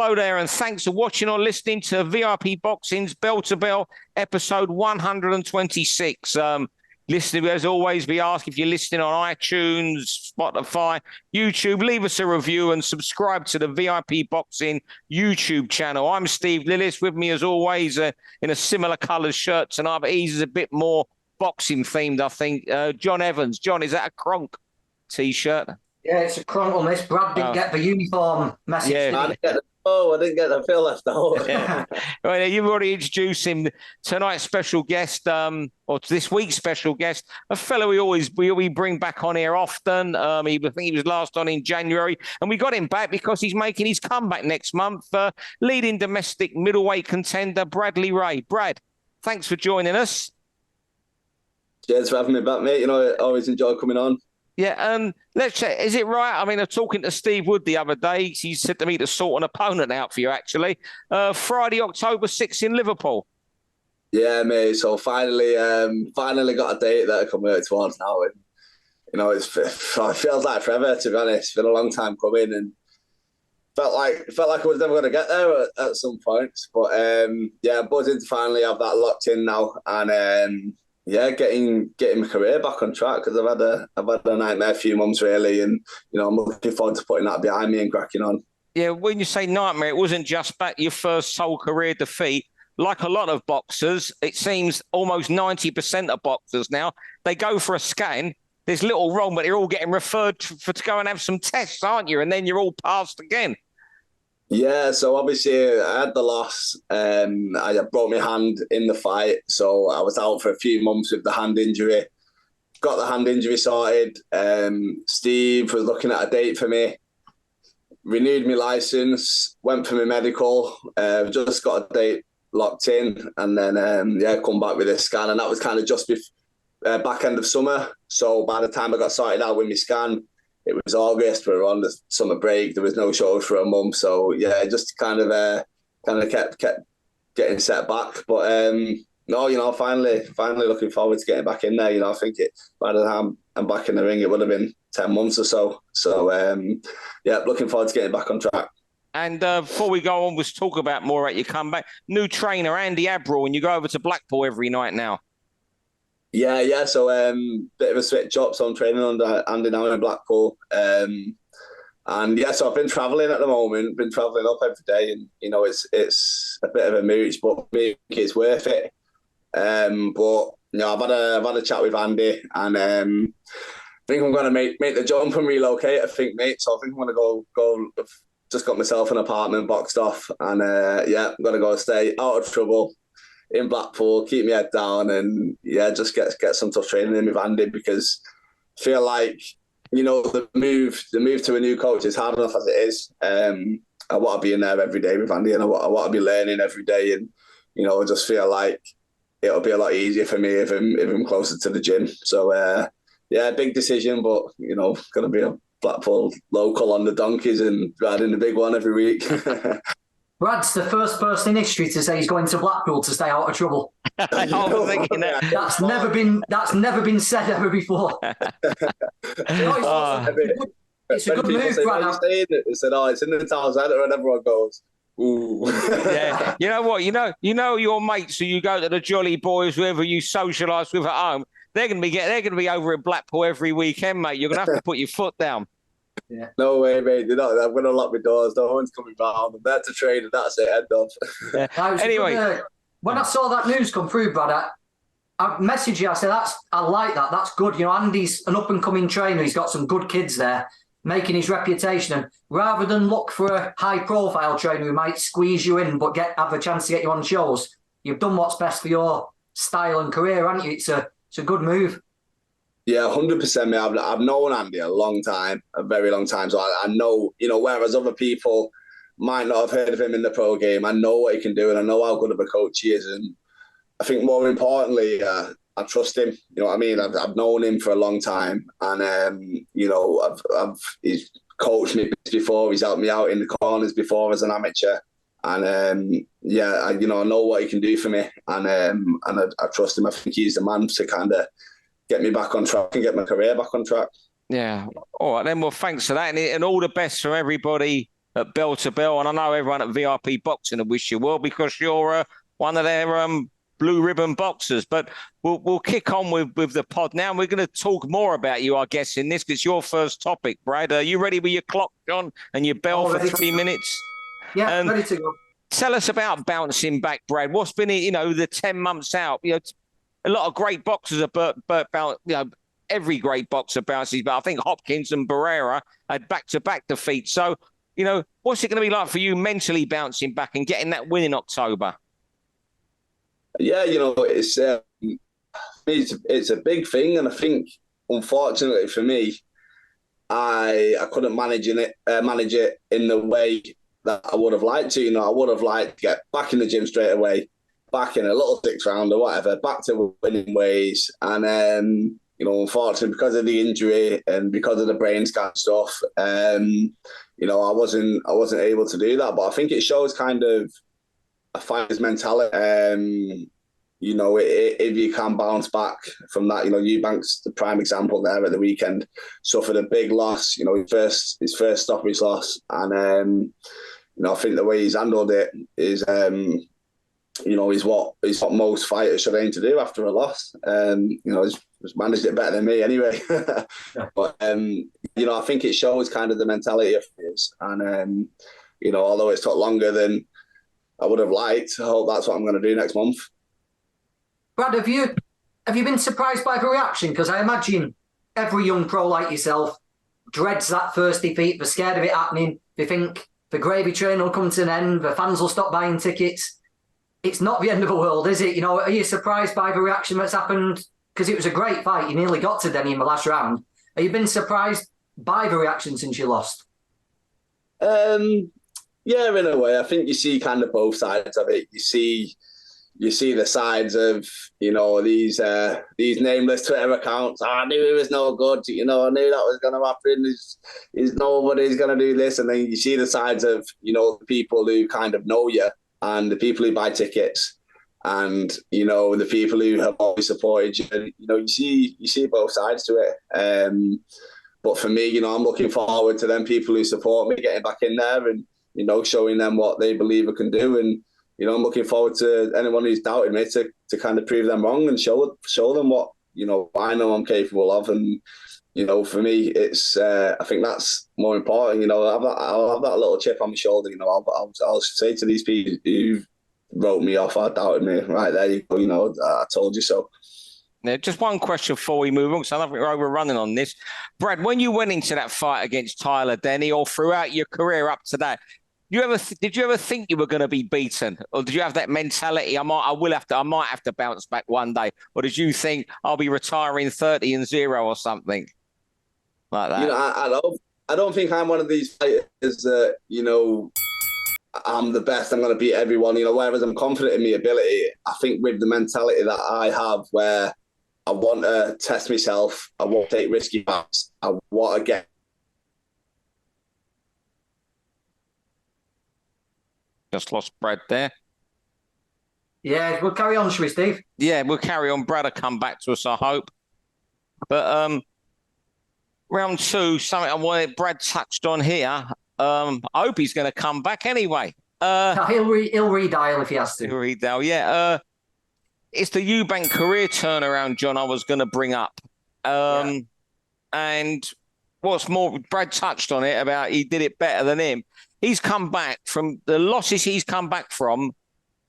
Hello there, and thanks for watching or listening to VIP Boxing's Bell to Bell, episode 126. Listening, as always, we ask if you're listening on iTunes, Spotify, YouTube, leave us a review and subscribe to the VIP Boxing YouTube channel. I'm Steve Lillis. With me, as always, in a similar coloured shirt tonight, but he's a bit more boxing themed, I think. John Evans. John, is that a Kronk t-shirt? Yeah, it's a Kronk on this. Brad didn't get the uniform message. Yeah. I didn't get the feel left out. Yeah. Well, you've already introduced him. Tonight's special guest, or this week's special guest, a fellow we bring back on here often. I think he was last on in January, and we got him back because he's making his comeback next month. Leading domestic middleweight contender Bradley Ray. Brad, thanks for joining us. Cheers for having me back, mate. You know, I always enjoy coming on. Yeah, let's check. Is it right? I mean, I'm talking to Steve Wood the other day. He said to me to sort an opponent out for you, actually. Friday, October 6th in Liverpool. Yeah, mate. So finally got a date that I can work towards now. And, you know, it feels like forever, to be honest. It's been a long time coming and felt like I was never going to get there at some points. But, yeah, buzzing to finally have that locked in now. And, yeah, getting my career back on track because I've had a nightmare few months really, and you know I'm looking forward to putting that behind me and cracking on. Yeah, when you say nightmare, it wasn't just back your first sole career defeat. Like a lot of boxers, it seems almost 90% of boxers now they go for a scan. There's little wrong, but they're all getting referred to go and have some tests, aren't you? And then you're all passed again. Yeah, so obviously I had the loss. I broke my hand in the fight, so I was out for a few months with the hand injury. Got the hand injury sorted. Steve was looking at a date for me. Renewed my license. Went for my medical. Just got a date locked in, and then come back with a scan, and that was kind of just back end of summer. So by the time I got sorted out with my scan, it was August. We were on the summer break. There was no shows for a month, so yeah, just kind of kept getting set back. But no, you know, finally looking forward to getting back in there. You know, I think by the time I'm back in the ring, it would have been 10 months or so. So yeah, looking forward to getting back on track. And before we go on, let's talk about more at your comeback. New trainer Andy Abril, and you go over to Blackpool every night now. Yeah. So bit of a switch up. So I'm training under Andy now in Blackpool. And yeah, so I've been travelling at the moment. Been travelling up every day, and you know it's a bit of a mooch, but I think it's worth it. But you know, I've had a chat with Andy, and I think I'm going to make the jump and relocate. I think, mate. So I think I'm going to go. Just got myself an apartment boxed off, and yeah, I'm going to go stay out of trouble in Blackpool, keep my head down, and yeah, just get some tough training in with Andy, because I feel like, you know, the move to a new coach is hard enough as it is. I want to be in there every day with Andy, and I want to be learning every day, and you know, I just feel like it'll be a lot easier for me if I'm closer to the gym. So yeah, big decision, but you know, going to be a Blackpool local on the donkeys and riding the big one every week. Brad's the first person in history to say he's going to Blackpool to stay out of trouble. I was thinking that. That's never been said ever before. It's a good move, Brad. They said, "Oh, it's in the town centre," and everyone goes, "Ooh." Yeah, you know what? You know your mates who you go to the Jolly Boys, whoever you socialise with at home. They're going to be over in Blackpool every weekend, mate. You're going to have to put your foot down. Yeah. No way, mate. I'm going to lock my doors. No one's coming round. I'm there to train, and that's it. End of. Yeah. Anyway, when I saw that news come through, Brad, I messaged you. I said, I like that. That's good. You know, Andy's an up-and-coming trainer. He's got some good kids there, making his reputation. And rather than look for a high-profile trainer who might squeeze you in but have a chance to get you on shows, you've done what's best for your style and career, haven't you? It's a good move. Yeah, 100%, mate. I've known Andy a long time, a very long time. So I know, you know, whereas other people might not have heard of him in the pro game, I know what he can do, and I know how good of a coach he is. And I think more importantly, I trust him. You know what I mean? I've known him for a long time, and you know, he's coached me before. He's helped me out in the corners before as an amateur, and yeah, you know, I know what he can do for me, and I trust him. I think he's the man to kind of get me back on track and get my career back on track. Yeah. All right, then. Well, thanks for that. And all the best for everybody at Bell to Bell, and I know everyone at VIP Boxing will wish you well because you're one of their blue ribbon boxers. But we'll kick on with the pod now. And we're going to talk more about you, I guess, in this, because it's your first topic, Brad. Are you ready with your clock, John, and your bell for 3 minutes? Yeah, ready to go. Tell us about bouncing back, Brad. What's been, the 10 months out? A lot of great boxers are every great boxer bounces, but I think Hopkins and Barrera had back-to-back defeats. So, what's it going to be like for you mentally bouncing back and getting that win in October? Yeah, it's a big thing, and I think, unfortunately for me, I couldn't manage it in the way that I would have liked to. I would have liked to get back in the gym straight away, back in a little 6 round or whatever, back to winning ways. And unfortunately, because of the injury and because of the brain scan stuff, I wasn't able to do that. But I think it shows kind of a fighter's mentality. If you can bounce back from that, Eubank's the prime example there at the weekend. Suffered a big loss, his first stoppage loss, and I think the way he's handled it is, is what most fighters should aim to do after a loss. He's managed it better than me anyway. Yeah. But I think it shows kind of the mentality of his, and although it's took longer than I would have liked, I hope that's what I'm going to do next month. Brad, have you been surprised by the reaction? Because I imagine every young pro like yourself dreads that first defeat. They're scared of it happening. They think the gravy train will come to an end. The fans will stop buying tickets. It's not the end of the world, is it? Are you surprised by the reaction that's happened? Because it was a great fight. You nearly got to Denny in the last round. Have you been surprised by the reaction since you lost? Yeah, in a way. I think you see kind of both sides of it. You see the sides of, these nameless Twitter accounts. I knew he was no good. I knew that was going to happen. He's nobody's going to do this. And then you see the sides of, the people who kind of know you and the people who buy tickets and, the people who have always supported you. You see both sides to it. But for me, I'm looking forward to them people who support me getting back in there and, showing them what they believe I can do. And, I'm looking forward to anyone who's doubted me to kind of prove them wrong and show them what, I know I'm capable of. And, for me, it's, I think that's more important. I'll have that little chip on my shoulder. I'll say to these people who wrote me off, I doubted me, right there, you go, I told you so. Now, just one question before we move on, because I don't think we're overrunning on this. Brad, when you went into that fight against Tyler Denny or throughout your career up to that, did you ever think you were going to be beaten, or did you have that mentality? I might have to bounce back one day, or did you think I'll be retiring 30-0 or something like that? I don't think I'm one of these fighters that I'm the best. I'm going to beat everyone. Whereas I'm confident in my ability, I think with the mentality that I have, where I want to test myself, I want to take risky fights, I want to get. Just lost Brad there. Yeah, we'll carry on, shall we, Steve? Yeah, we'll carry on. Brad will come back to us, I hope. But round 2, something I wanted Brad touched on here. I hope he's going to come back anyway. He'll redial if he has to. He'll redial, yeah. It's the Eubank career turnaround, John, I was going to bring up. And what's more, Brad touched on it about he did it better than him. He's come back from the losses he's come back from.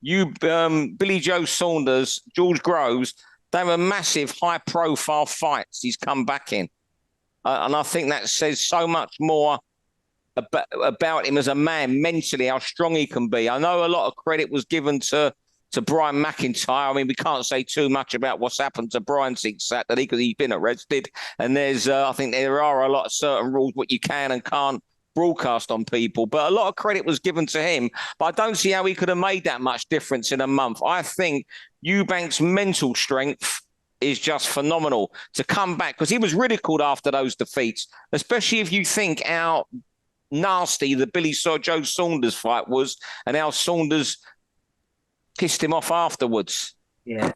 Billy Joe Saunders, George Groves, they were massive, high-profile fights he's come back in. And I think that says so much more about him as a man, mentally, how strong he can be. I know a lot of credit was given to Brian McIntyre. I mean, we can't say too much about what's happened to Brian since Saturday because he's been arrested. And there's, I think there are a lot of certain rules what you can and can't broadcast on people, but a lot of credit was given to him. But I don't see how he could have made that much difference in a month. I think Eubank's mental strength is just phenomenal to come back, because he was ridiculed after those defeats, especially if you think how nasty the Joe Saunders fight was and how Saunders pissed him off afterwards. Yeah,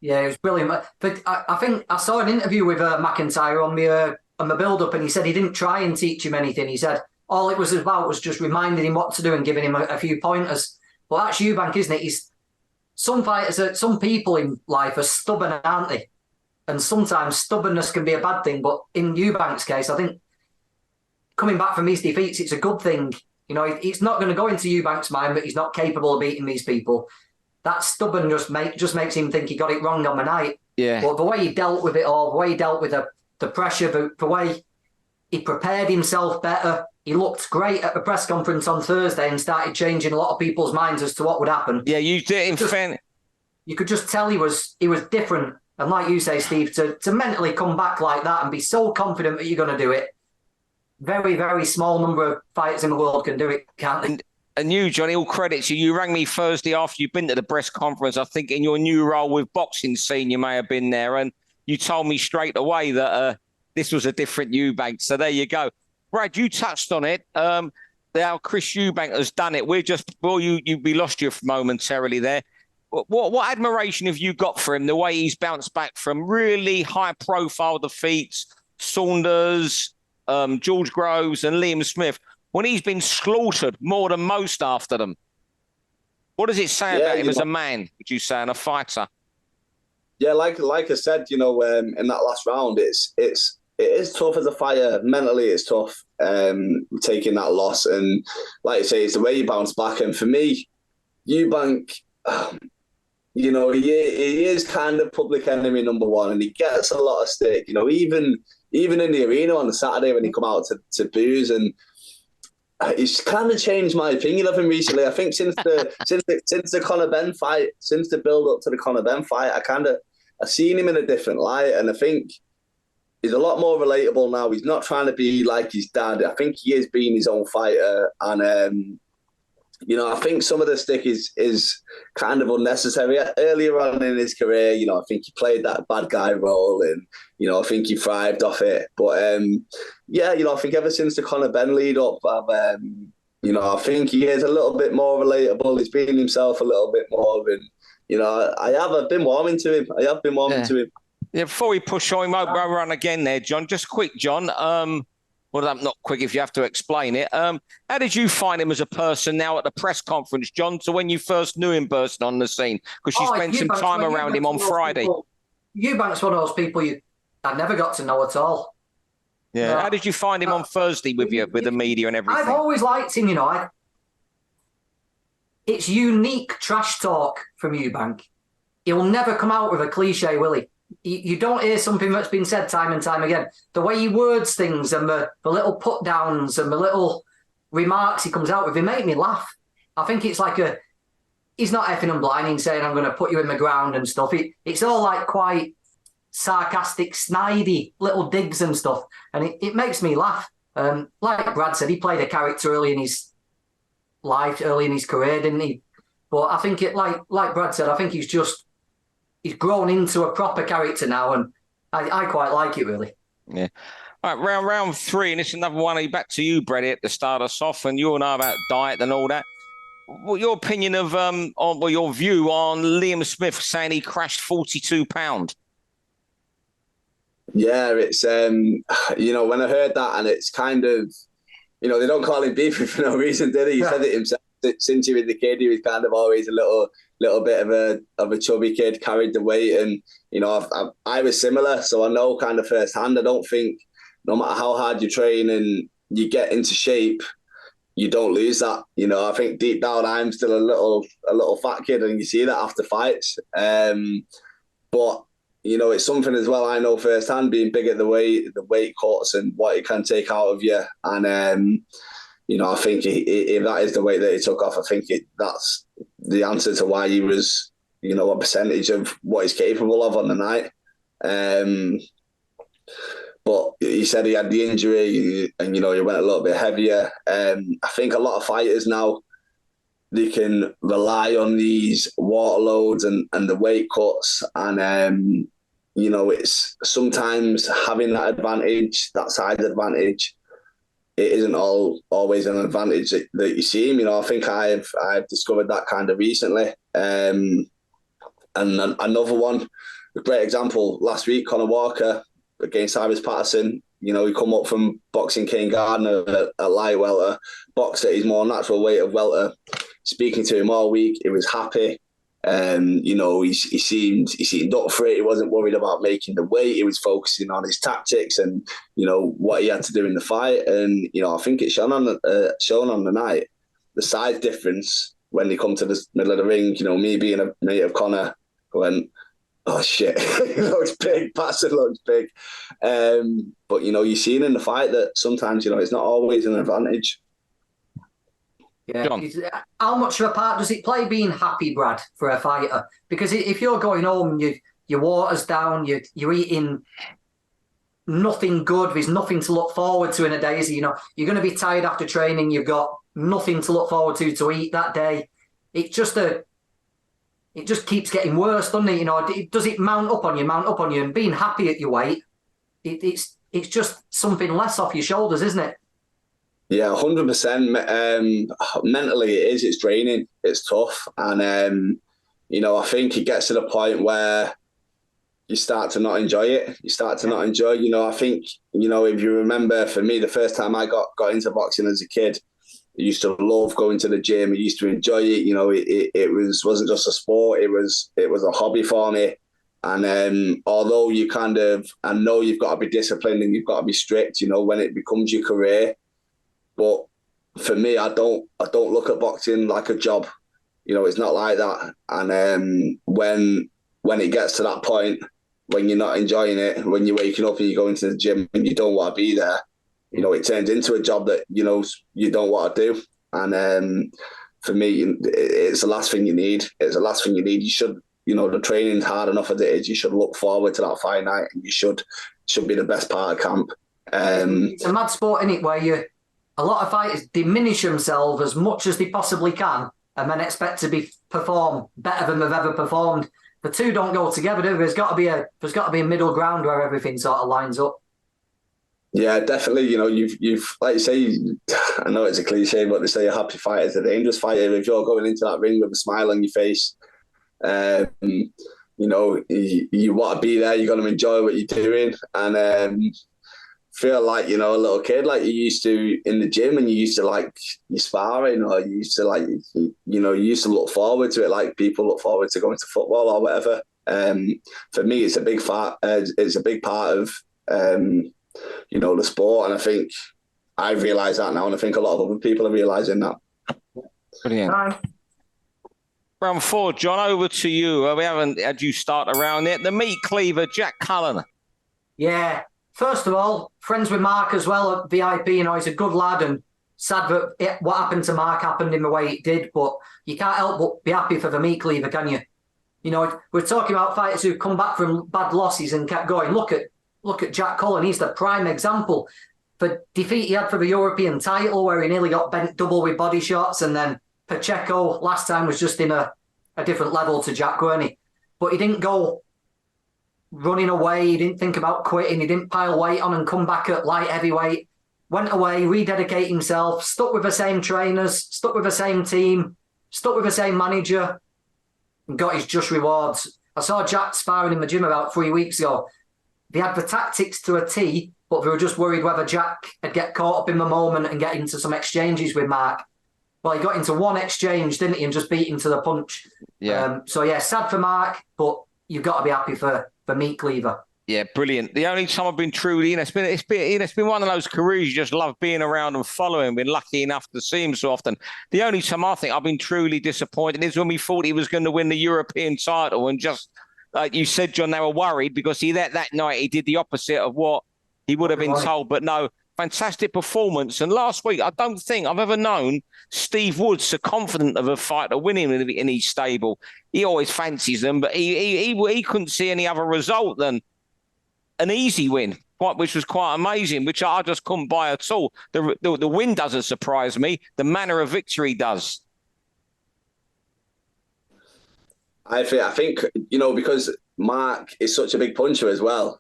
it was brilliant. But I think I saw an interview with McIntyre on the build-up, and he said he didn't try and teach him anything. He said all it was about was just reminding him what to do and giving him a few pointers. But that's Eubank, isn't it? Some people in life are stubborn, aren't they? And sometimes stubbornness can be a bad thing. But in Eubank's case, I think coming back from these defeats, it's a good thing. You know, it's not going to go into Eubank's mind that he's not capable of beating these people. That stubborn just makes him think he got it wrong on the night. Yeah. But the way he dealt with it all, the way he dealt with the pressure, the way he prepared himself better. He looked great at the press conference on Thursday and started changing a lot of people's minds as to what would happen. Yeah, you did. You could just tell he was different. And like you say, Steve, to mentally come back like that and be so confident that you're going to do it, very, very small number of fighters in the world can do it, can't they? And you, Johnny, all credit to you. You rang me Thursday after you've been to the press conference. I think in your new role with Boxing Scene, you may have been there. And you told me straight away that this was a different Eubank. So there you go. Brad, you touched on it. How Chris Eubank has done it. We lost you momentarily there. What admiration have you got for him? The way he's bounced back from really high-profile defeats, Saunders, George Groves, and Liam Smith, when he's been slaughtered more than most after them. What does it say about him as a man? Would you say, and a fighter? Yeah, like I said, in that last round, it is tough as a fighter. Mentally, it's tough taking that loss. And like you say, it's the way you bounce back. And for me, Eubank, he is kind of public enemy number one, and he gets a lot of stick. Even in the arena on the Saturday when he come out to booze, and he's kind of changed my opinion of him recently. I think since the Conor Benn fight, since the build up to the Conor Benn fight, I've seen him in a different light, and I think he's a lot more relatable now. He's not trying to be like his dad. I think he is being his own fighter, and I think some of the stick is kind of unnecessary. Earlier on in his career, I think he played that bad guy role, and I think he thrived off it. But I think ever since the Conor Benn lead up, I think he is a little bit more relatable. He's been himself a little bit more, and I've been warming to him. Yeah, before we push on, we'll run again there, John. Just quick, John. Well, I'm not quick if you have to explain it. How did you find him as a person now at the press conference, John, to when you first knew him bursting on the scene? Because you spent some time around him on Friday. Eubank's one of those people I never got to know at all. Yeah. How did you find him on Thursday with the media and everything? I've always liked him, It's unique trash talk from Eubank. He'll never come out with a cliche, will he? You don't hear something that's been said time and time again. The way he words things and the little put-downs and the little remarks he comes out with, they make me laugh. I think it's like he's not effing and blinding saying, I'm going to put you in the ground and stuff. It's all like quite sarcastic, snidey little digs and stuff. And it makes me laugh. Like Brad said, he played a character early in his life, early in his career, didn't he? But I think like Brad said, I think he's grown into a proper character now, and I quite like it, really. Yeah. All right, round three, and it's another one. Back to you, Brady, to start us off, and you all know about diet and all that. What your opinion of, your view on Liam Smith saying he crashed 42 pounds? Yeah, it's, when I heard that, and it's kind of, they don't call him Beefy for no reason, did he? He said it himself. Since he was the kid, he was kind of always a little bit of a chubby kid, carried the weight, and I was similar, so I know kind of firsthand. I don't think no matter how hard you train and you get into shape, you don't lose that. I think deep down I'm still a little fat kid, and you see that after fights. But it's something as well I know firsthand, being big at the weight cuts and what it can take out of you, and I think if that is the weight that he took off, I think that's the answer to why he was, a percentage of what he's capable of on the night. But he said he had the injury and, he went a little bit heavier. I think a lot of fighters now, they can rely on these water loads and the weight cuts. And, it's sometimes having that advantage, that size advantage, it isn't always an advantage that you see him. I think I've discovered that kind of recently. And another one, a great example, last week, Conor Walker against Cyrus Patterson, he come up from boxing King Gardner at light welter, boxed at his more natural weight of welter. Speaking to him all week, he was happy. He seemed up for it. He wasn't worried about making the weight. He was focusing on his tactics and what he had to do in the fight. And I think it shown on the night. The size difference when they come to the middle of the ring. Me being a mate of Conor, going, oh shit, he looks big. Patson looks big. But you're seeing in the fight that sometimes it's not always an advantage. Yeah. How much of a part does it play being happy, Brad, for a fighter? Because if you're going home and your water's down, you're eating nothing good, there's nothing to look forward to in a day, is it? You're going to be tired after training, you've got nothing to look forward to eat that day. It just keeps getting worse, doesn't it? Does it mount up on you? And being happy at your weight, it's just something less off your shoulders, isn't it? Yeah, 100%. Mentally, it is. It's draining. It's tough. And, I think it gets to the point where you start to not enjoy it. I think, if you remember, for me, the first time I got into boxing as a kid, I used to love going to the gym. I used to enjoy it. It wasn't just a sport. It was a hobby for me. And although I know you've got to be disciplined and you've got to be strict, when it becomes your career. But for me, I don't look at boxing like a job. It's not like that. And when it gets to that point, when you're not enjoying it, when you're waking up and you go into the gym and you don't want to be there, it turns into a job that, you don't want to do. And for me, it's the last thing you need. You should, the training's hard enough as it is. You should look forward to that fight night and you should be the best part of camp. It's a mad sport, isn't it, where a lot of fighters diminish themselves as much as they possibly can and then expect to perform better than they've ever performed. The two don't go together, do they? There's got to be a middle ground where everything sort of lines up. Yeah, definitely. You've like you say, I know it's a cliche, but they say a happy fighter is a dangerous fighter. If you're going into that ring with a smile on your face, you want to be there. You got to enjoy what you're doing, and feel like a little kid, like you used to in the gym, and you used to like your sparring, or you used to you used to look forward to it, like people look forward to going to football or whatever. For me, it's a big part. It's a big part of the sport, and I think I've realised that now, and I think a lot of other people are realising that. Brilliant. Hi. Round 4, John, over to you. We haven't had you start around yet. The meat cleaver, Jack Cullen. Yeah. First of all, friends with Mark as well at VIP. He's a good lad, and sad that what happened to Mark happened in the way it did, but you can't help but be happy for the meat cleaver, can you? We're talking about fighters who've come back from bad losses and kept going. Look at Jack Cullen. He's the prime example. The defeat he had for the European title, where he nearly got bent double with body shots, and then Pacheco last time was just in a different level to Jack, weren't he? But he didn't go running away. He didn't think about quitting. He didn't pile weight on and come back at light heavyweight. Went away, rededicate himself, stuck with the same trainers, stuck with the same team, stuck with the same manager, and got his just rewards. I saw Jack sparring in the gym about 3 weeks ago. They had the tactics to a T, but they were just worried whether Jack would get caught up in the moment and get into some exchanges with Mark. Well, he got into one exchange, didn't he, and just beat him to the punch. Yeah. Sad for Mark, but you've got to be happy for meat cleaver. Yeah, brilliant. The only time I've been truly, it's been one of those careers you just love being around and following. Been lucky enough to see him so often. The only time I think I've been truly disappointed is when we thought he was going to win the European title, and just like you said, John, they were worried because that night he did the opposite of what he would have been told. But no, fantastic performance. And last week, I don't think I've ever known Steve Wood so confident of a fighter winning in his stable. He always fancies them, but he couldn't see any other result than an easy win, which was quite amazing, which I just couldn't buy at all. The win doesn't surprise me. The manner of victory does. I think because Mark is such a big puncher as well,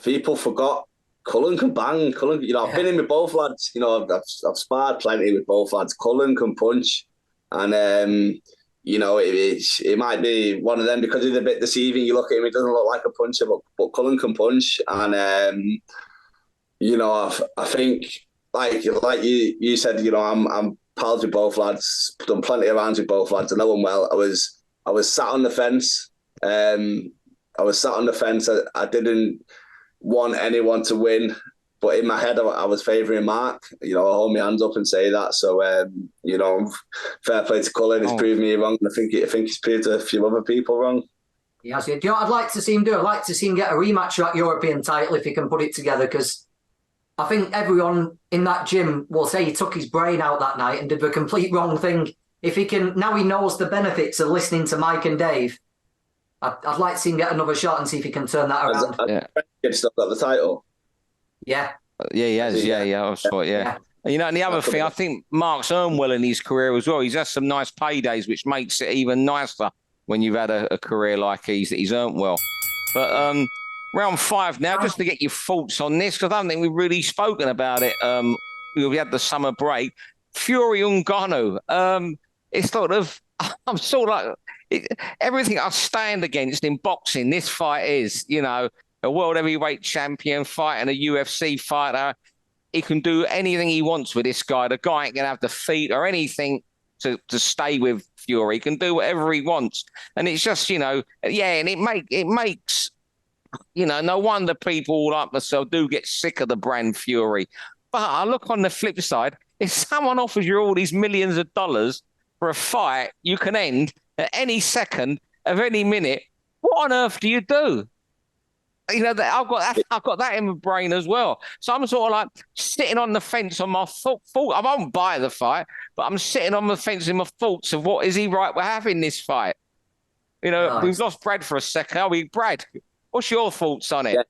people forgot Cullen can bang. Cullen, I've been in with both lads. I've sparred plenty with both lads. Cullen can punch, and it might be one of them because he's a bit deceiving. You look at him, he doesn't look like a puncher, but Cullen can punch, and I think like you said, I'm pals with both lads, done plenty of rounds with both lads. I know them well. I was sat on the fence. I was sat on the fence. I didn't want anyone to win, but in my head, I was favouring Mark. I hold my hands up and say that. So, fair play to Cullen. He's proved me wrong. I think he's proved a few other people wrong. Yeah, do you know what I'd like to see him do? I'd like to see him get a rematch of that European title if he can put it together, because I think everyone in that gym will say he took his brain out that night and did the complete wrong thing. If he can, now he knows the benefits of listening to Mike and Dave. I'd like to see him get another shot and see if he can turn that around. Has still got the title? Yeah. Yeah, he has. Yeah. And the other thing, I think Mark's earned well in his career as well. He's had some nice paydays, which makes it even nicer when you've had a career like he's earned well. But round 5 now, just to get your thoughts on this, because I don't think we've really spoken about it. We had the summer break. Fury Ngannou. It's sort of, I'm sort of like, everything I stand against in boxing, this fight is, a world heavyweight champion fighting a UFC fighter. He can do anything he wants with this guy. The guy ain't going to have the feet or anything to stay with Fury. He can do whatever he wants. And it's just, and it makes, no wonder people like myself do get sick of the brand Fury. But I look on the flip side, if someone offers you all these millions of dollars for a fight you can end at any second of any minute, what on earth do you do? I've got that in my brain as well. So I'm sort of like sitting on the fence on my thought. I won't buy the fight, but I'm sitting on the fence in my thoughts of what is he right we're having this fight. Nice. We've lost Brad for a second. Brad, what's your thoughts on it? Yeah.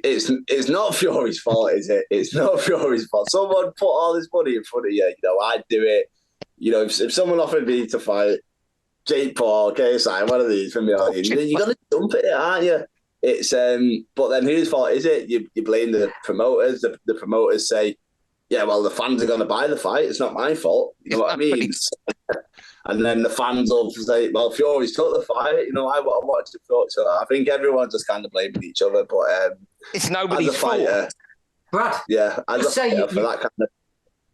It's not Fury's fault, is it? It's not Fury's fault. Someone put all this money in front of you. I'd do it. If someone offered me to fight Jake Paul, KSI, one of these for me, you're gonna jump at it, aren't you? It's but then whose fault is it? You blame the promoters. The promoters say, yeah, well, the fans are going to buy the fight. It's not my fault. You know what I mean? And then the fans will say, well, Fury's took the fight. I watched the fight. So I think everyone's just kind of blaming each other. But it's nobody's fault. Brad, yeah, as a fighter, for that kind of,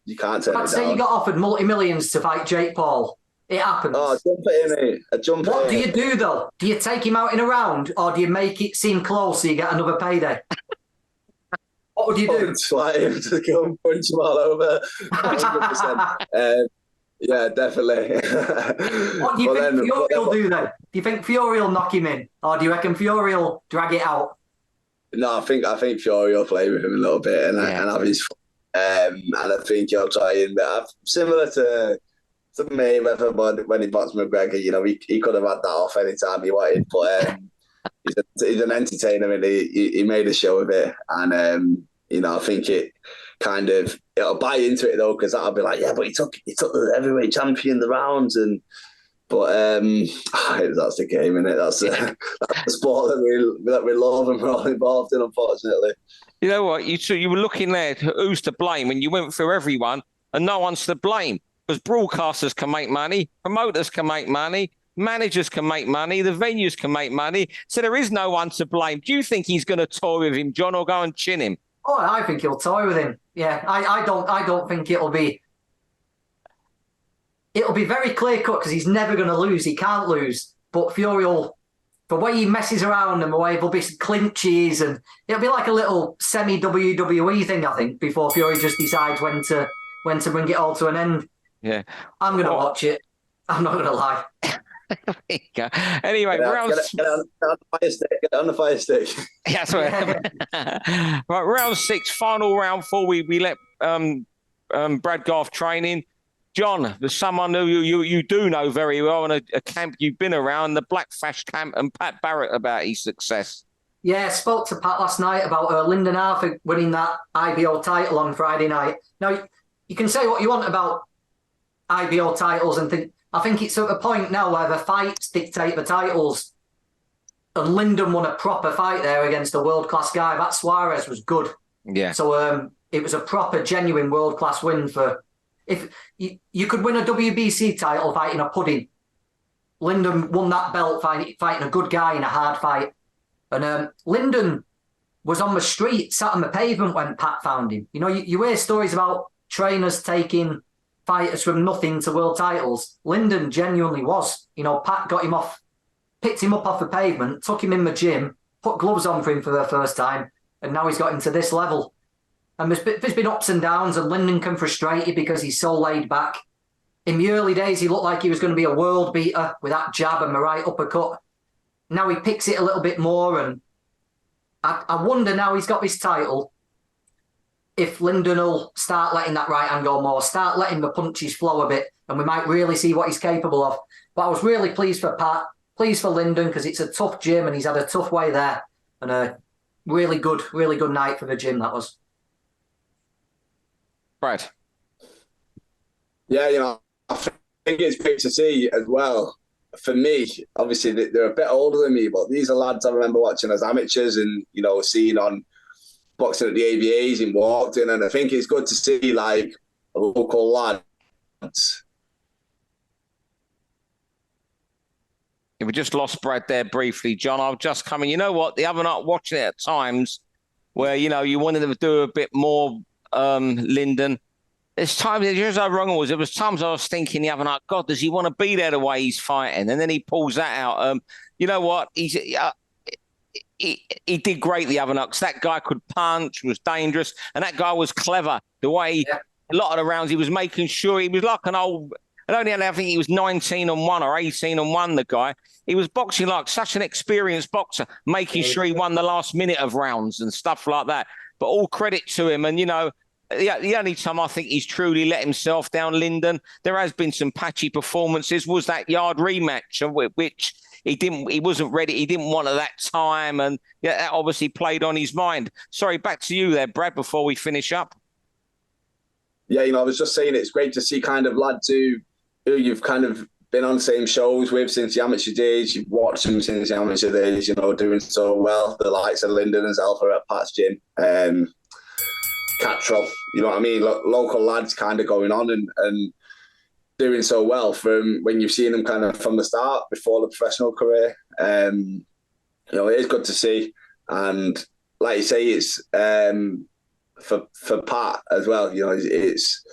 you can't turn it down. Say you got offered multi-millions to fight Jake Paul. It happens. Oh, jump at him, mate. What do you do, though? Do you take him out in a round, or do you make it seem close so you get another payday? What would you do? Fight him to go and punch him all over. 100%. Yeah, definitely. What do you think Fury will do then? Do you think Fury will knock him in, or do you reckon Fury will drag it out? No, I think Fury will play with him a little bit and have his fun. And I think he'll try and similar to Mayweather, but when he boxed McGregor, he could have had that off any time he wanted. But he's an entertainer, and he made a show of it. And I think it'll buy into it though, because that'll be like, yeah, but he took the heavyweight champion the rounds, but that's the game, isn't it? That's the sport that we love and we're all involved in, unfortunately. You know what? You were looking there, who's to blame, and you went through everyone, and no one's to blame. Because broadcasters can make money, promoters can make money, managers can make money, the venues can make money. So there is no one to blame. Do you think he's going to toy with him, John, or go and chin him? Oh, I think he'll toy with him. Yeah, I don't think it'll be very clear cut, because he's never going to lose. He can't lose. But Fury will, the way he messes around and the way there'll be some clinches, and it'll be like a little semi-WWE thing, I think, before Fury just decides when to bring it all to an end. Yeah, I'm going to watch it. I'm not going to lie. Anyway, get on the fire stick. Yeah, that's right. Right, round 6, final round 4. We let Brad go off training. John, there's someone who you do know very well, and a camp you've been around, the Black Fash camp, and Pat Barrett about his success. Yeah, I spoke to Pat last night about Lyndon Arthur winning that IBO title on Friday night. Now, you can say what you want about IBO titles and I think it's at a point now where the fights dictate the titles. And Lyndon won a proper fight there against a world-class guy. That Suarez was good. Yeah. So it was a proper, genuine world-class win for... If you could win a WBC title fighting a pudding. Lyndon won that belt fighting a good guy in a hard fight. And Lyndon was on the street, sat on the pavement when Pat found him. You know, you hear stories about trainers taking fighters from nothing to world titles. Lyndon genuinely was. You know, Pat got him off, picked him up off the pavement, took him in the gym, put gloves on for him for the first time, and now he's got him to this level. And there's been ups and downs, and Lyndon can frustrate you because he's so laid back. In the early days, he looked like he was going to be a world beater with that jab and the right uppercut. Now he picks it a little bit more, and I wonder now he's got this title, if Lyndon will start letting that right hand go more, start letting the punches flow a bit, and we might really see what he's capable of. But I was really pleased for Pat, pleased for Lyndon, because it's a tough gym and he's had a tough way there. And a really good night for the gym, that was. Brad. Yeah, you know, I think it's great to see as well. For me, obviously, they're a bit older than me, but these are lads I remember watching as amateurs and, you know, seeing on boxing at the AVAs and walked in. And I think it's good to see, like, a local lads. We just lost Brad there briefly, John. I've just come in. You know what? The other night, watching it at times where, you know, you wanted them to do a bit more, Lyndon. There's times, here's how wrong it was. There was times I was thinking the other night, God, does he want to be there the way he's fighting? And then he pulls that out. You know what? He did great the other night because that guy could punch, was dangerous, and that guy was clever. The way a lot of the rounds, he was making sure he was like an old. I think he was 19-1 or 18-1. The guy, he was boxing like such an experienced boxer, making sure he won the last minute of rounds and stuff like that. But all credit to him, and you know. The only time I think he's truly let himself down, Lyndon, there has been some patchy performances, was that yard rematch, which he wasn't ready. He didn't want at that time. And yeah, that obviously played on his mind. Sorry, back to you there, Brad, before we finish up. Yeah, you know, I was just saying it's great to see kind of lads who you've kind of been on the same shows with since the amateur days. You've watched them since the amateur days, you know, doing so well. The likes of Lyndon and Zelfa at Pat's gym. Catrol, you know what I mean? Local lads kind of going on and doing so well from when you've seen them kind of from the start before the professional career. You know, it is good to see. And like you say, it's for Pat as well, you know, it's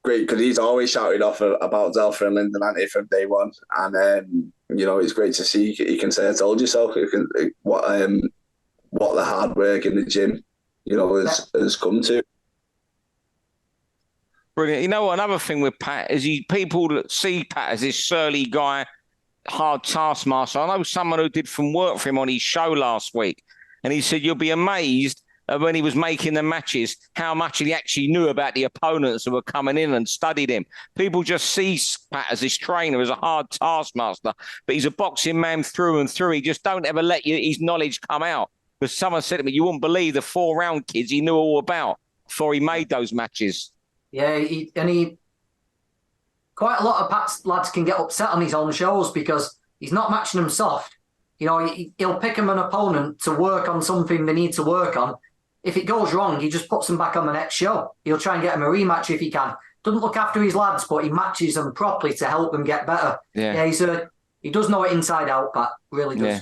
great because he's always shouted off about Zelfa and Lyndon Ante from day one. And, you know, it's great to see he can say, I told you so. What the hard work in the gym, you know, has come to. Brilliant. You know, another thing with Pat is people that see Pat as this surly guy, hard taskmaster. I know someone who did some work for him on his show last week, and he said you'll be amazed when he was making the matches how much he actually knew about the opponents who were coming in and studied him. People just see Pat as this trainer, as a hard taskmaster, but he's a boxing man through and through. He just don't ever let his knowledge come out. Because someone said to me, you wouldn't believe the 4-round kids he knew all about before he made those matches. Yeah, quite a lot of Pat's lads can get upset on his own shows because he's not matching them soft. You know, he'll pick them an opponent to work on something they need to work on. If it goes wrong, he just puts them back on the next show. He'll try and get them a rematch if he can. Doesn't look after his lads, but he matches them properly to help them get better. Yeah, he does know it inside out, Pat. Really does. Yeah.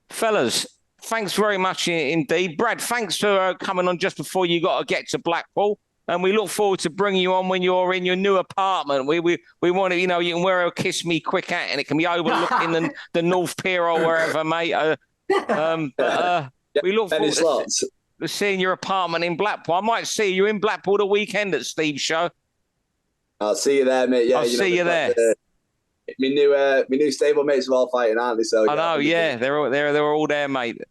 Fellas, thanks very much indeed. Brad, thanks for coming on just before you got to get to Blackpool. And we look forward to bringing you on when you're in your new apartment. We want to, you know, you can wear a Kiss Me Quick hat and it can be overlooking the North Pier or wherever, mate. We look forward to seeing your apartment in Blackpool. I might see you in Blackpool the weekend at Steve's show. I'll see you there, mate. Yeah, I'll see you there. My new stable mates are all fighting, aren't they? So I know, yeah, they're all there, mate.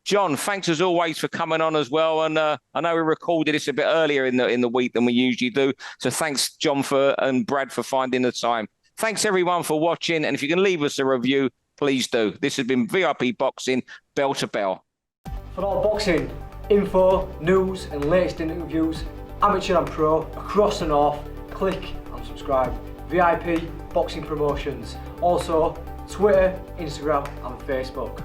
John, thanks as always for coming on as well. And I know we recorded this a bit earlier in the week than we usually do. So thanks, John and Brad for finding the time. Thanks everyone for watching. And if you can leave us a review, please do. This has been VIP Boxing, bell to bell. For all boxing info, news, and latest interviews, amateur and pro across the north, click and subscribe. VIP Boxing Promotions. Also, Twitter, Instagram, and Facebook.